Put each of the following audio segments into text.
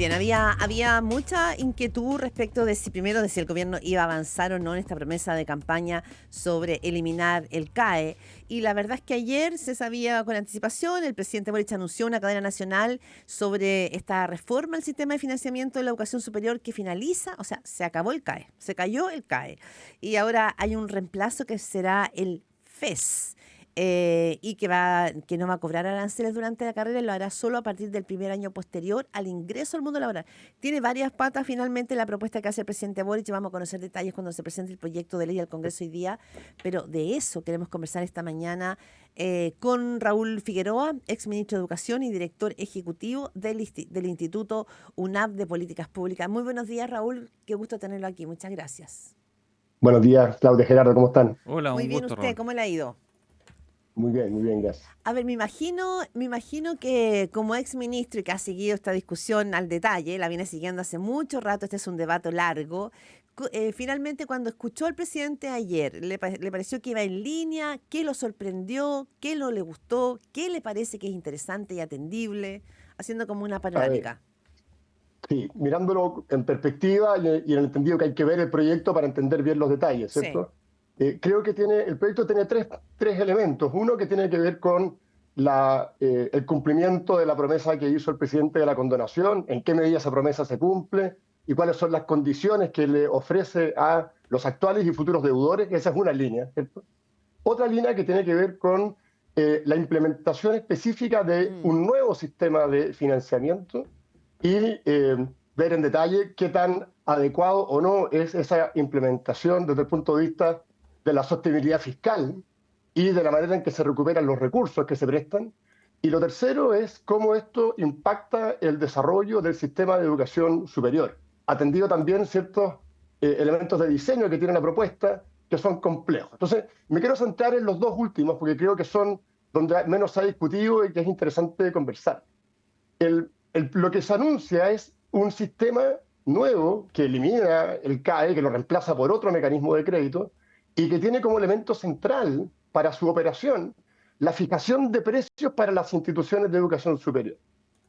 Bien, había mucha inquietud respecto de si el gobierno iba a avanzar o no en esta promesa de campaña sobre eliminar el CAE. Y la verdad es que ayer se sabía con anticipación, el presidente Boric anunció una cadena nacional sobre esta reforma al sistema de financiamiento de la educación superior que finaliza, o sea, se acabó el CAE, se cayó el CAE. Y ahora hay un reemplazo que será el FES. Y que no va a cobrar aranceles durante la carrera y lo hará solo a partir del primer año posterior al ingreso al mundo laboral. Tiene varias patas finalmente la propuesta que hace el presidente Boric. Vamos a conocer detalles cuando se presente el proyecto de ley al Congreso hoy día, pero de eso queremos conversar esta mañana con Raúl Figueroa, ex ministro de Educación y director ejecutivo del Instituto UNAP de Políticas Públicas. Muy buenos días, Raúl, qué gusto tenerlo aquí, muchas gracias. Buenos días, Claudia, Gerardo, ¿cómo están? Hola, Muy un bien, gusto, ¿usted Raúl. cómo le ha ido? Muy bien, gracias. A ver, me imagino que como ex ministro y que ha seguido esta discusión al detalle, la viene siguiendo hace mucho rato, este es un debate largo, finalmente cuando escuchó al presidente ayer, ¿le pareció que iba en línea? ¿Qué lo sorprendió? ¿Qué no le gustó? ¿Qué le parece que es interesante y atendible? Haciendo como una A ver, panorámica. sí, mirándolo en perspectiva y en el entendido que hay que ver el proyecto para entender bien los detalles, Sí. ¿cierto? Creo que el proyecto tiene tres elementos. Uno que tiene que ver con el cumplimiento de la promesa que hizo el presidente de la condonación, en qué medida esa promesa se cumple y cuáles son las condiciones que le ofrece a los actuales y futuros deudores. Esa es una línea, ¿cierto? Otra línea que tiene que ver con la implementación específica de Mm, un nuevo sistema de financiamiento y ver en detalle qué tan adecuado o no es esa implementación desde el punto de vista de la sostenibilidad fiscal y de la manera en que se recuperan los recursos que se prestan. Y lo tercero es cómo esto impacta el desarrollo del sistema de educación superior, atendido también ciertos elementos de diseño que tiene la propuesta que son complejos. Entonces, me quiero centrar en los dos últimos porque creo que son donde menos se ha discutido y que es interesante conversar. Lo que se anuncia es un sistema nuevo que elimina el CAE, que lo reemplaza por otro mecanismo de crédito y que tiene como elemento central para su operación la fijación de precios para las instituciones de educación superior.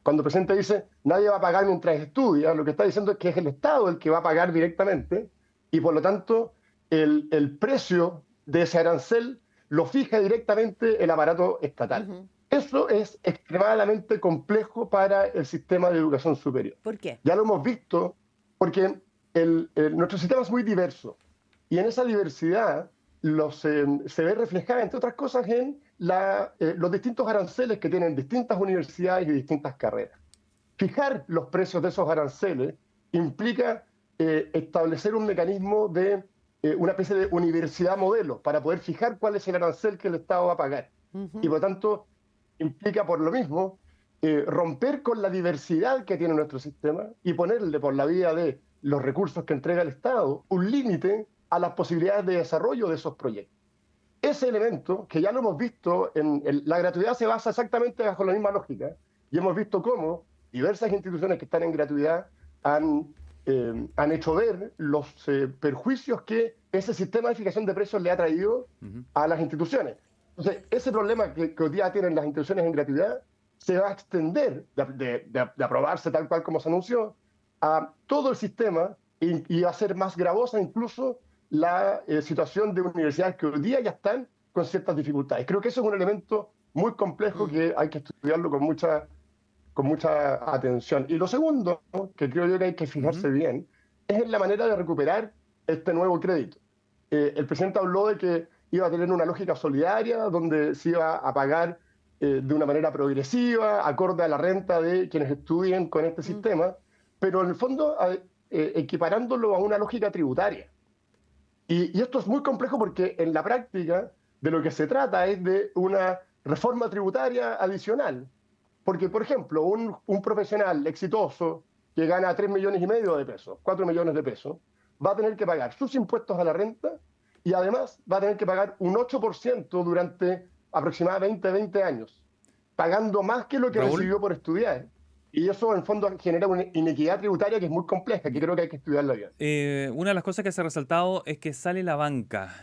Cuando el presidente dice nadie va a pagar mientras estudia, lo que está diciendo es que es el Estado el que va a pagar directamente y por lo tanto el precio de ese arancel lo fija directamente el aparato estatal. ujú. Eso es extremadamente complejo para el sistema de educación superior. ¿Por qué? Ya lo hemos visto porque nuestro sistema es muy diverso y en esa diversidad se ve reflejada, entre otras cosas, en los distintos aranceles que tienen distintas universidades y distintas carreras. Fijar los precios de esos aranceles implica establecer un mecanismo de una especie de universidad modelo para poder fijar cuál es el arancel que el Estado va a pagar. Y Ujú. por lo tanto, implica por lo mismo romper con la diversidad que tiene nuestro sistema y ponerle por la vía de los recursos que entrega el Estado un límite a las posibilidades de desarrollo de esos proyectos. Ese elemento, que ya lo hemos visto, la gratuidad se basa exactamente bajo la misma lógica y hemos visto cómo diversas instituciones que están en gratuidad han hecho ver los perjuicios que ese sistema de fijación de precios le ha traído Ujú. a las instituciones. Entonces, ese problema que hoy día tienen las instituciones en gratuidad se va a extender de aprobarse tal cual como se anunció a todo el sistema y va a ser más gravosa incluso la situación de universidades que hoy día ya están con ciertas dificultades. Creo que eso es un elemento muy complejo Mm, que hay que estudiarlo con mucha atención. Y lo segundo, que creo yo que hay que Ujú. fijarse bien, es en la manera de recuperar este nuevo crédito. El presidente habló de que iba a tener una lógica solidaria, donde se iba a pagar de una manera progresiva, acorde a la renta de quienes estudien con este mm. sistema, pero en el fondo equiparándolo a una lógica tributaria. Y esto es muy complejo porque en la práctica de lo que se trata es de una reforma tributaria adicional. Porque, por ejemplo, un profesional exitoso que gana 3,5 millones de pesos, 4 millones de pesos, va a tener que pagar sus impuestos a la renta y además va a tener que pagar un 8% durante aproximadamente 20 años, pagando más que lo que Raúl, recibió por estudiar. Y eso, en el fondo, genera una inequidad tributaria que es muy compleja, que creo que hay que estudiarla bien. una de las cosas que se ha resaltado es que sale la banca.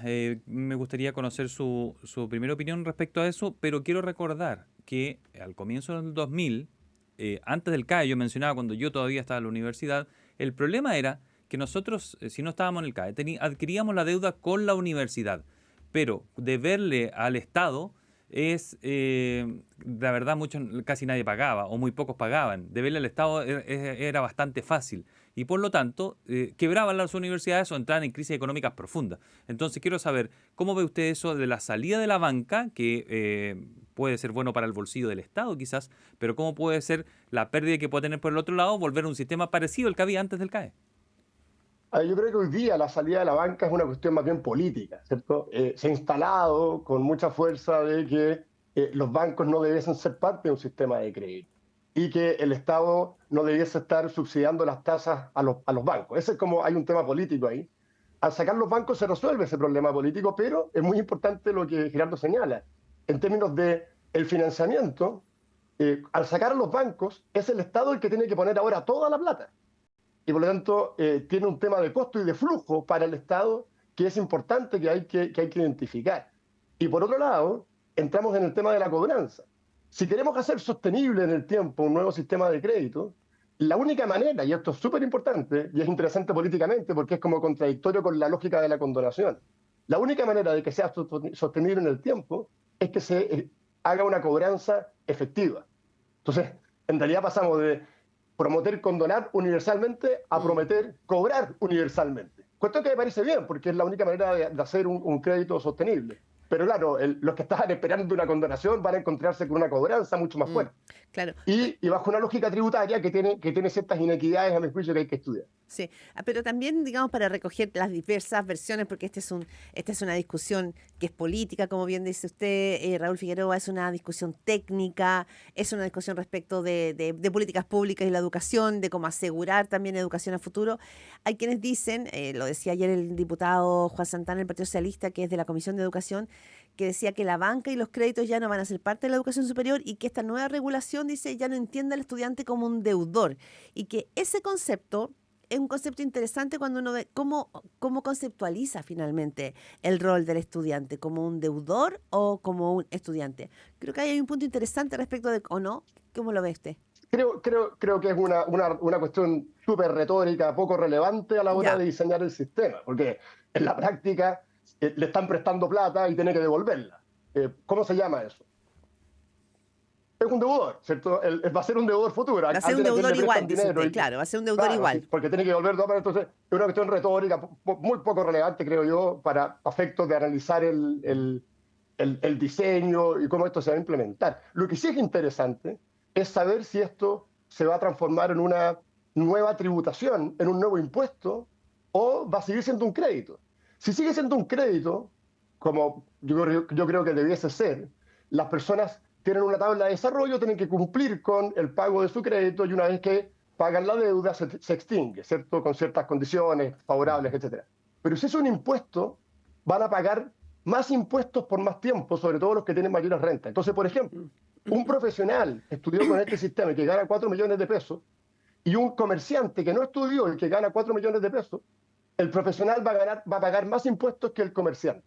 Me gustaría conocer su primera opinión respecto a eso, pero quiero recordar que al comienzo del 2000 antes del CAE, yo mencionaba cuando yo todavía estaba en la universidad, el problema era que nosotros, si no estábamos en el CAE, adquiríamos la deuda con la universidad, pero deberle al Estado es, la verdad, casi nadie pagaba o muy pocos pagaban. Deberle al Estado era bastante fácil y por lo tanto quebraban las universidades o entraban en crisis económicas profundas. Entonces quiero saber, ¿cómo ve usted eso de la salida de la banca, que puede ser bueno para el bolsillo del Estado quizás, pero cómo puede ser la pérdida que puede tener por el otro lado volver a un sistema parecido al que había antes del CAE? Yo creo que hoy día la salida de la banca es una cuestión más bien política, ¿cierto? Se ha instalado con mucha fuerza de que los bancos no debiesen ser parte de un sistema de crédito y que el Estado no debiese estar subsidiando las tasas a los bancos. Ese es como hay un tema político ahí. Al sacar los bancos se resuelve ese problema político, pero es muy importante lo que Gerardo señala. En términos de el financiamiento, al sacar a los bancos, es el Estado el que tiene que poner ahora toda la plata. Y por lo tanto tiene un tema de costo y de flujo para el Estado que es importante, que hay que identificar. Y por otro lado, entramos en el tema de la cobranza. Si queremos hacer sostenible en el tiempo un nuevo sistema de crédito, la única manera, y esto es súper importante y es interesante políticamente porque es como contradictorio con la lógica de la condonación, la única manera de que sea sostenible en el tiempo es que se haga una cobranza efectiva. Entonces, en realidad pasamos de prometer condonar universalmente a prometer cobrar universalmente. Cuestión que me parece bien, porque es la única manera de hacer un crédito sostenible. Pero claro, los que estaban esperando una condonación van a encontrarse con una cobranza mucho más fuerte. Claro. Y bajo una lógica tributaria que tiene ciertas inequidades, a mi juicio, que hay que estudiar. Sí, pero también, digamos, para recoger las diversas versiones, porque esta es una discusión que es política, como bien dice usted, Raúl Figueroa, es una discusión técnica, es una discusión respecto de políticas públicas y la educación, de cómo asegurar también educación a futuro. Hay quienes dicen, lo decía ayer el diputado Juan Santana del Partido Socialista, que es de la Comisión de Educación, que decía que la banca y los créditos ya no van a ser parte de la educación superior y que esta nueva regulación, dice, ya no entiende al estudiante como un deudor y que ese concepto es un concepto interesante cuando uno ve cómo conceptualiza finalmente el rol del estudiante, como un deudor o como un estudiante. Creo que ahí hay un punto interesante respecto de, ¿o no? ¿Cómo lo ve usted? Creo que es una cuestión súper retórica, poco relevante a la hora de diseñar el sistema, porque en la práctica le están prestando plata y tiene que devolverla. ¿Cómo se llama eso? Es un deudor, ¿cierto? Va a ser un deudor futuro. Va a ser un deudor igual, dice usted, claro, va a ser un deudor igual. Porque tiene que devolver todo, entonces es una cuestión retórica muy poco relevante, creo yo, para efectos de analizar el diseño y cómo esto se va a implementar. Lo que sí es interesante es saber si esto se va a transformar en una nueva tributación, en un nuevo impuesto, o va a seguir siendo un crédito. Si sigue siendo un crédito, como yo creo que debiese ser, las personas tienen una tabla de desarrollo, tienen que cumplir con el pago de su crédito y una vez que pagan la deuda se extingue, ¿cierto? Con ciertas condiciones favorables, etc. Pero si es un impuesto, van a pagar más impuestos por más tiempo, sobre todo los que tienen mayores rentas. Entonces, por ejemplo, un profesional que estudió con este sistema y que gana 4 millones de pesos y un comerciante que no estudió y que gana 4 millones de pesos, el profesional va a pagar más impuestos que el comerciante.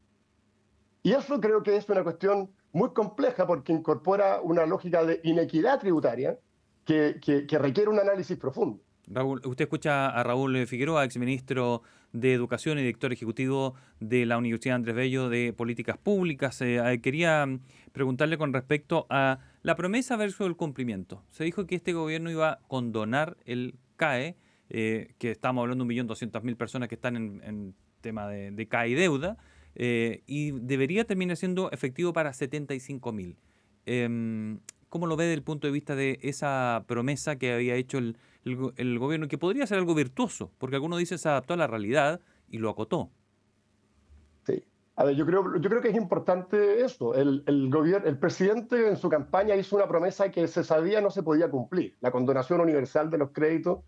Y eso creo que es una cuestión muy compleja porque incorpora una lógica de inequidad tributaria que requiere un análisis profundo. Raúl, usted escucha a Raúl Figueroa, exministro de Educación y director ejecutivo de la Universidad Andrés Bello de Políticas Públicas. Quería preguntarle con respecto a la promesa versus el cumplimiento. Se dijo que este gobierno iba a condonar el CAE, que estamos hablando de 1.200.000 personas que están en tema de CAE y deuda, y debería terminar siendo efectivo para 75.000. ¿Cómo lo ve desde el punto de vista de esa promesa que había hecho el gobierno, que podría ser algo virtuoso, porque algunos dicen se adaptó a la realidad y lo acotó? Sí. A ver, yo creo que es importante eso. El presidente en su campaña hizo una promesa que se sabía no se podía cumplir. La condonación universal de los créditos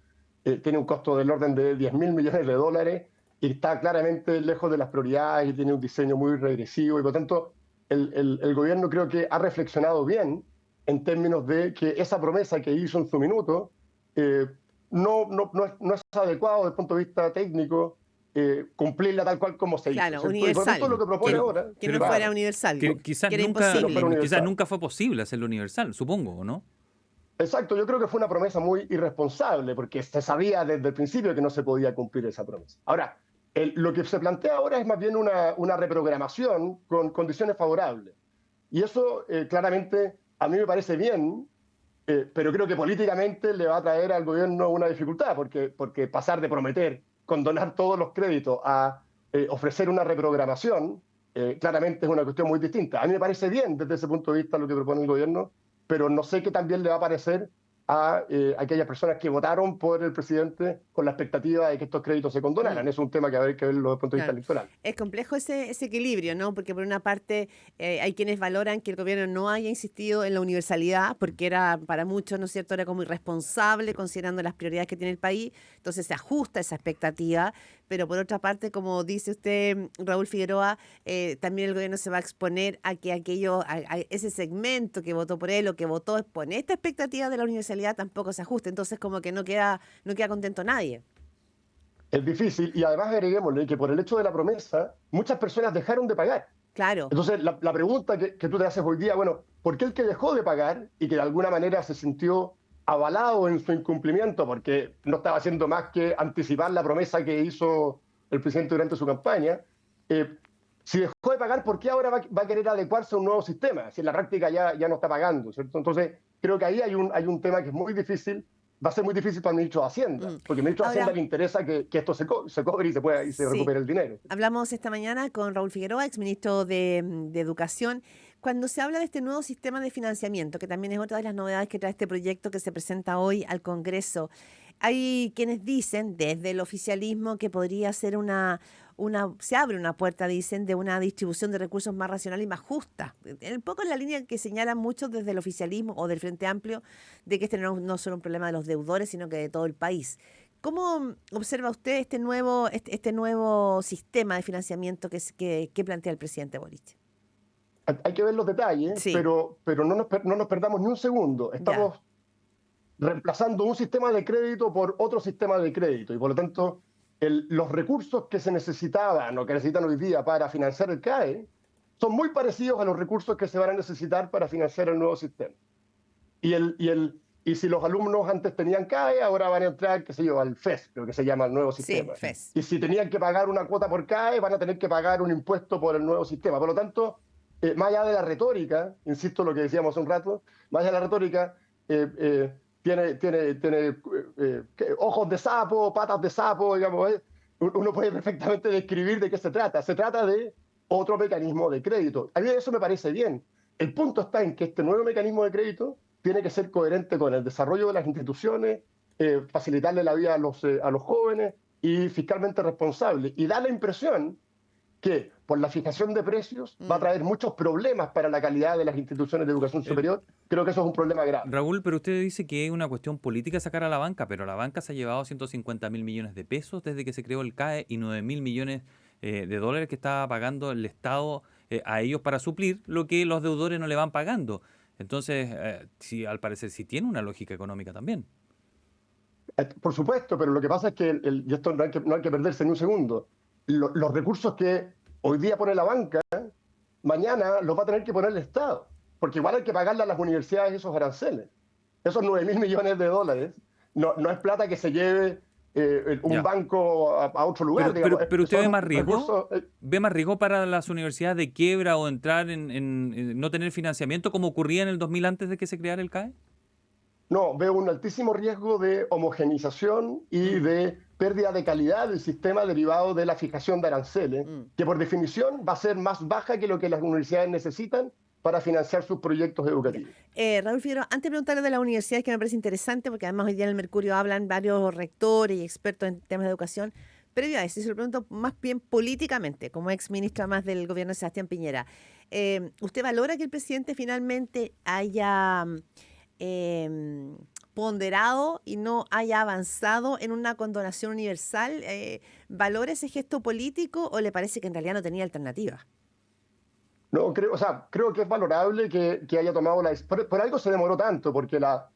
tiene un costo del orden de 10.000 millones de dólares y está claramente lejos de las prioridades y tiene un diseño muy regresivo y por lo tanto el gobierno creo que ha reflexionado bien en términos de que esa promesa que hizo en su minuto no es adecuado desde el punto de vista técnico cumplirla tal cual como se hizo. Claro, universal. Y por eso lo que propone ahora... Que no fuera universal, que quizás que era imposible. Quizás nunca fue posible hacerlo universal, supongo, ¿o no? Exacto, yo creo que fue una promesa muy irresponsable porque se sabía desde el principio que no se podía cumplir esa promesa. Ahora, lo que se plantea ahora es más bien una reprogramación con condiciones favorables. Y eso claramente a mí me parece bien, pero creo que políticamente le va a traer al gobierno una dificultad, porque pasar de prometer condonar todos los créditos a ofrecer una reprogramación, claramente es una cuestión muy distinta. A mí me parece bien desde ese punto de vista lo que propone el gobierno, pero no sé qué también le va a parecer a aquellas personas que votaron por el presidente con la expectativa de que estos créditos se condonaran. Es un tema que hay que verlo desde el punto de vista electoral. Es complejo ese equilibrio, ¿no? Porque por una parte hay quienes valoran que el gobierno no haya insistido en la universalidad, porque era para muchos, ¿no es cierto?, era como irresponsable considerando las prioridades que tiene el país, entonces se ajusta esa expectativa, pero por otra parte, como dice usted, Raúl Figueroa, también el gobierno se va a exponer a que a ese segmento que votó por él o que votó con esta expectativa de la universalidad tampoco se ajuste, entonces como que no queda contento nadie. Es difícil, y además agreguémosle que por el hecho de la promesa, muchas personas dejaron de pagar. Claro. Entonces, la pregunta que tú te haces hoy día, bueno, ¿por qué el que dejó de pagar y que de alguna manera se sintió avalado en su incumplimiento, porque no estaba haciendo más que anticipar la promesa que hizo el presidente durante su campaña, si dejó de pagar, ¿por qué ahora va a querer adecuarse a un nuevo sistema? Si en la práctica ya no está pagando, ¿cierto? Entonces, creo que ahí hay un tema que es muy difícil. Va a ser muy difícil para el ministro de Hacienda, porque al ministro de Hacienda le interesa que esto se cobre y se recupere el dinero. Hablamos esta mañana con Raúl Figueroa, exministro de Educación, cuando se habla de este nuevo sistema de financiamiento, que también es otra de las novedades que trae este proyecto que se presenta hoy al Congreso. Hay quienes dicen desde el oficialismo que podría ser se abre una puerta, dicen, de una distribución de recursos más racional y más justa. Un poco en la línea que señalan muchos desde el oficialismo o del Frente Amplio, de que este no es solo un problema de los deudores, sino que de todo el país. ¿Cómo observa usted este nuevo sistema de financiamiento que plantea el presidente Boric? Hay que ver los detalles, sí, pero no nos perdamos ni un segundo. Estamos reemplazando un sistema de crédito por otro sistema de crédito y por lo tanto los recursos que se necesitaban o que necesitan hoy día para financiar el CAE son muy parecidos a los recursos que se van a necesitar para financiar el nuevo sistema. Y si los alumnos antes tenían CAE, ahora van a entrar, qué sé yo, al FES, creo que se llama el nuevo sistema. Sí, FES. Y si tenían que pagar una cuota por CAE, van a tener que pagar un impuesto por el nuevo sistema. Por lo tanto, más allá de la retórica, insisto lo que decíamos hace un rato, más allá de la retórica, tiene ojos de sapo, patas de sapo, digamos. Uno puede perfectamente describir de qué se trata. Se trata de otro mecanismo de crédito. A mí eso me parece bien. El punto está en que este nuevo mecanismo de crédito tiene que ser coherente con el desarrollo de las instituciones, facilitarle la vida a los jóvenes y fiscalmente responsable. Y da la impresión que por la fijación de precios va a traer muchos problemas para la calidad de las instituciones de educación superior. Creo que eso es un problema grave. Raúl, pero usted dice que es una cuestión política sacar a la banca, pero la banca se ha llevado 150.000 millones de pesos desde que se creó el CAE y 9.000 millones de dólares que está pagando el Estado a ellos para suplir lo que los deudores no le van pagando. Entonces, sí, al parecer sí tiene una lógica económica también. Por supuesto, pero lo que pasa es que, y esto no hay que perderse ni un segundo, los recursos que hoy día pone la banca, mañana los va a tener que poner el Estado, porque igual hay que pagarle a las universidades esos aranceles. Esos 9.000 millones de dólares no es plata que se lleve un banco a otro lugar. Pero usted ve más riesgo, ¿ve más riesgo para las universidades de quiebra o entrar en no tener financiamiento como ocurría en el 2000 antes de que se creara el CAE? No, veo un altísimo riesgo de homogenización y de pérdida de calidad del sistema derivado de la fijación de aranceles, que por definición va a ser más baja que lo que las universidades necesitan para financiar sus proyectos educativos. Raúl Figueroa, antes de preguntarle de las universidades, que me parece interesante, porque además hoy día en el Mercurio hablan varios rectores y expertos en temas de educación, previo a eso, y se lo pregunto más bien políticamente, como ex ministra más del gobierno de Sebastián Piñera, ¿usted valora que el presidente finalmente haya ponderado y no haya avanzado en una condonación universal? ¿Valora ese gesto político o le parece que en realidad no tenía alternativa? No, creo que es valorable que haya tomado por algo se demoró tanto, porque la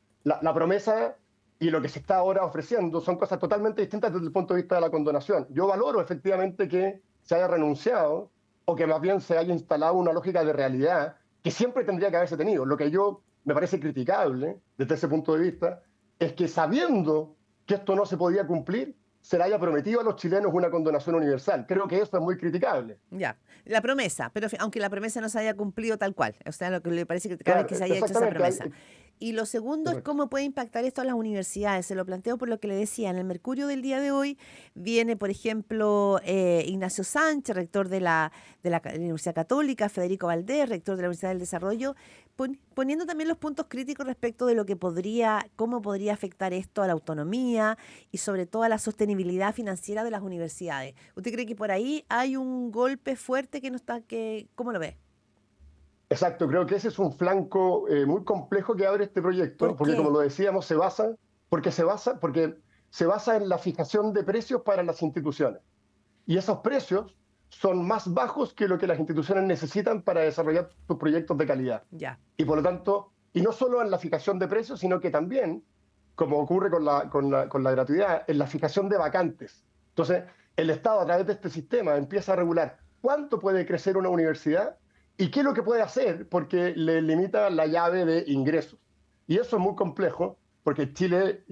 promesa y lo que se está ahora ofreciendo son cosas totalmente distintas desde el punto de vista de la condonación. Yo valoro efectivamente que se haya renunciado o que más bien se haya instalado una lógica de realidad que siempre tendría que haberse tenido. Lo que yo me parece criticable desde ese punto de vista, es que sabiendo que esto no se podía cumplir, se le haya prometido a los chilenos una condonación universal. Creo que eso es muy criticable. Ya, la promesa, pero aunque la promesa no se haya cumplido tal cual, o sea, lo que le parece criticable es que se haya hecho esa promesa. Y lo segundo es cómo puede impactar esto a las universidades. Se lo planteo por lo que le decía. En el Mercurio del día de hoy viene, por ejemplo, Ignacio Sánchez, rector de la Universidad Católica, Federico Valdés, rector de la Universidad del Desarrollo, poniendo también los puntos críticos respecto de lo que cómo podría afectar esto a la autonomía y sobre todo a la sostenibilidad financiera de las universidades. ¿Usted cree que por ahí hay un golpe fuerte que no está, ¿cómo lo ve? Exacto, creo que ese es un flanco muy complejo que abre este proyecto, porque como lo decíamos, se basa en la fijación de precios para las instituciones. Y esos precios son más bajos que lo que las instituciones necesitan para desarrollar sus proyectos de calidad. Ya. Y por lo tanto, y no solo en la fijación de precios, sino que también, como ocurre con la gratuidad, en la fijación de vacantes. Entonces, el Estado a través de este sistema empieza a regular cuánto puede crecer una universidad y qué es lo que puede hacer, porque le limita la llave de ingresos. Y eso es muy complejo, porque Chile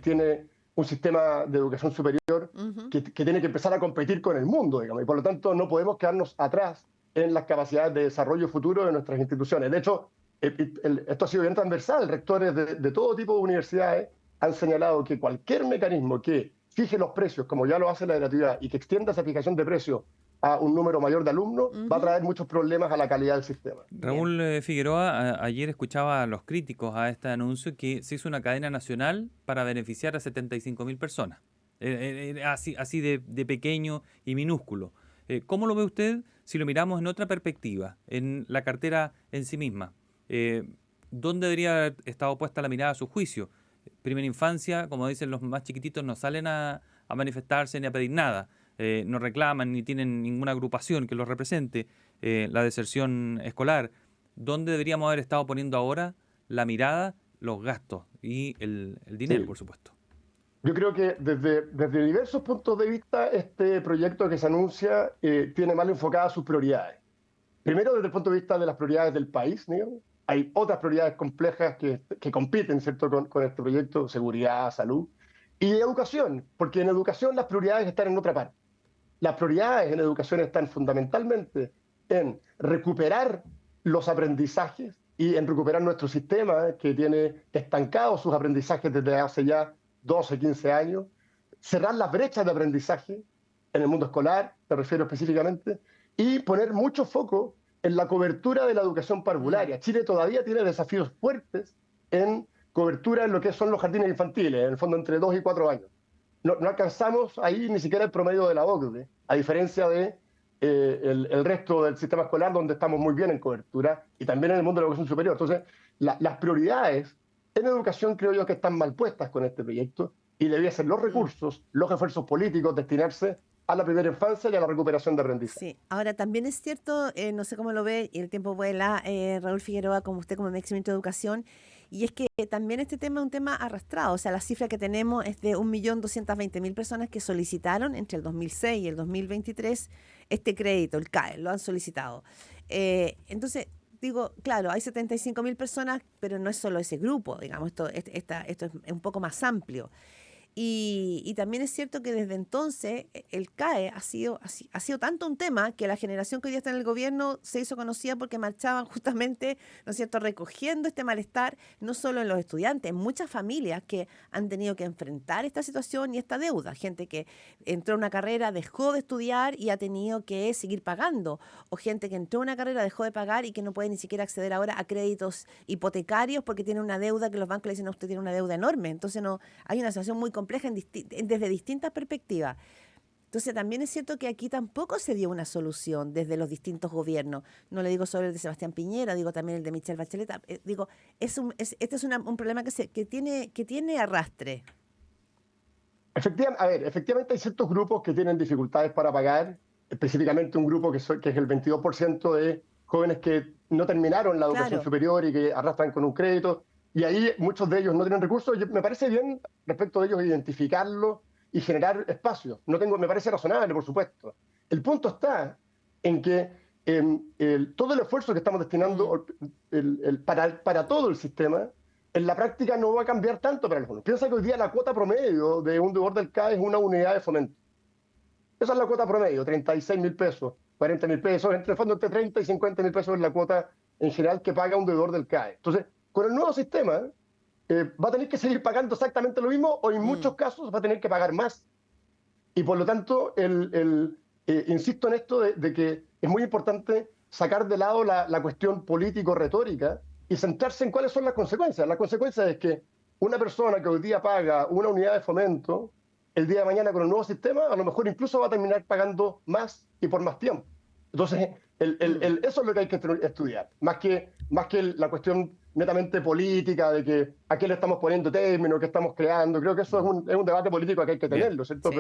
tiene un sistema de educación superior que tiene que empezar a competir con el mundo, digamos, y por lo tanto no podemos quedarnos atrás en las capacidades de desarrollo futuro de nuestras instituciones. De hecho, esto ha sido bien transversal. Rectores de todo tipo de universidades han señalado que cualquier mecanismo que fije los precios, como ya lo hace la gratuidad, y que extienda esa fijación de precios a un número mayor de alumnos, va a traer muchos problemas a la calidad del sistema. Raúl Figueroa, ayer escuchaba a los críticos a este anuncio que se hizo una cadena nacional para beneficiar a 75.000 personas. Así de pequeño y minúsculo. ¿Cómo lo ve usted si lo miramos en otra perspectiva, en la cartera en sí misma? ¿Dónde debería haber estado puesta la mirada a su juicio? Primera infancia, como dicen los más chiquititos, no salen a manifestarse ni a pedir nada. No reclaman ni tienen ninguna agrupación que los represente, la deserción escolar. ¿Dónde deberíamos haber estado poniendo ahora la mirada, los gastos y el dinero, por supuesto? Yo creo que desde diversos puntos de vista este proyecto que se anuncia tiene mal enfocadas sus prioridades. Primero, desde el punto de vista de las prioridades del país, digamos. Hay otras prioridades complejas que compiten, ¿cierto?, con este proyecto: seguridad, salud y educación, porque en educación las prioridades están en otra parte. Las prioridades en educación están fundamentalmente en recuperar los aprendizajes y en recuperar nuestro sistema que tiene estancados sus aprendizajes desde hace ya 12, 15 años, cerrar las brechas de aprendizaje en el mundo escolar, me refiero específicamente, y poner mucho foco en la cobertura de la educación parvularia. Chile todavía tiene desafíos fuertes en cobertura en lo que son los jardines infantiles, en el fondo entre 2 y 4 años. No alcanzamos ahí ni siquiera el promedio de la OCDE, a diferencia de el resto del sistema escolar, donde estamos muy bien en cobertura, y también en el mundo de la educación superior. Entonces, las prioridades en educación creo yo que están mal puestas con este proyecto, y debiesen los recursos, los esfuerzos políticos destinarse a la primera infancia y a la recuperación de aprendizaje. Sí, ahora también es cierto, no sé cómo lo ve, y el tiempo vuela, Raúl Figueroa, como usted como exministro de Educación, y es que también este tema es un tema arrastrado. O sea, la cifra que tenemos es de 1.220.000 personas que solicitaron entre el 2006 y el 2023 este crédito, el CAE, lo han solicitado. Entonces, digo, claro, hay 75.000 personas, pero no es solo ese grupo, digamos, esto es un poco más amplio. Y también es cierto que desde entonces el CAE ha sido tanto un tema que la generación que hoy día está en el gobierno se hizo conocida porque marchaban justamente, ¿no es cierto?, recogiendo este malestar, no solo en los estudiantes, en muchas familias que han tenido que enfrentar esta situación y esta deuda. Gente que entró a una carrera, dejó de estudiar y ha tenido que seguir pagando. O gente que entró a una carrera, dejó de pagar y que no puede ni siquiera acceder ahora a créditos hipotecarios porque tiene una deuda que los bancos le dicen: no, usted tiene una deuda enorme. Entonces hay una situación muy compleja desde distintas perspectivas. Entonces también es cierto que aquí tampoco se dio una solución desde los distintos gobiernos. No le digo solo el de Sebastián Piñera, digo también el de Michelle Bachelet. Este es un problema que tiene arrastre. Efectivamente hay ciertos grupos que tienen dificultades para pagar, específicamente un grupo que es el 22% de jóvenes que no terminaron la educación superior y que arrastran con un crédito. Y ahí muchos de ellos no tienen recursos. Me parece bien respecto de ellos identificarlo y generar espacios. Me parece razonable, por supuesto. El punto está en que todo el esfuerzo que estamos destinando para todo el sistema, en la práctica no va a cambiar tanto para los fondos. Piensa que hoy día la cuota promedio de un deudor del CAE es una unidad de fomento. Esa es la cuota promedio, 36.000 pesos, 40.000 pesos, entre el fondo entre 30 y 50.000 pesos es la cuota en general que paga un deudor del CAE. Entonces, con el nuevo sistema, va a tener que seguir pagando exactamente lo mismo o en muchos casos va a tener que pagar más. Y por lo tanto, insisto en esto de que es muy importante sacar de lado la cuestión político-retórica y centrarse en cuáles son las consecuencias. La consecuencia es que una persona que hoy día paga una unidad de fomento, el día de mañana con el nuevo sistema, a lo mejor incluso va a terminar pagando más y por más tiempo. Entonces, eso es lo que hay que estudiar, más que la cuestión netamente política de que a qué le estamos poniendo término, qué estamos creando. Creo que eso es un debate político que hay que tenerlo, ¿cierto? Sí.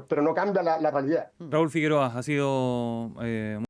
Pero no cambia la realidad. Raúl Figueroa, ha sido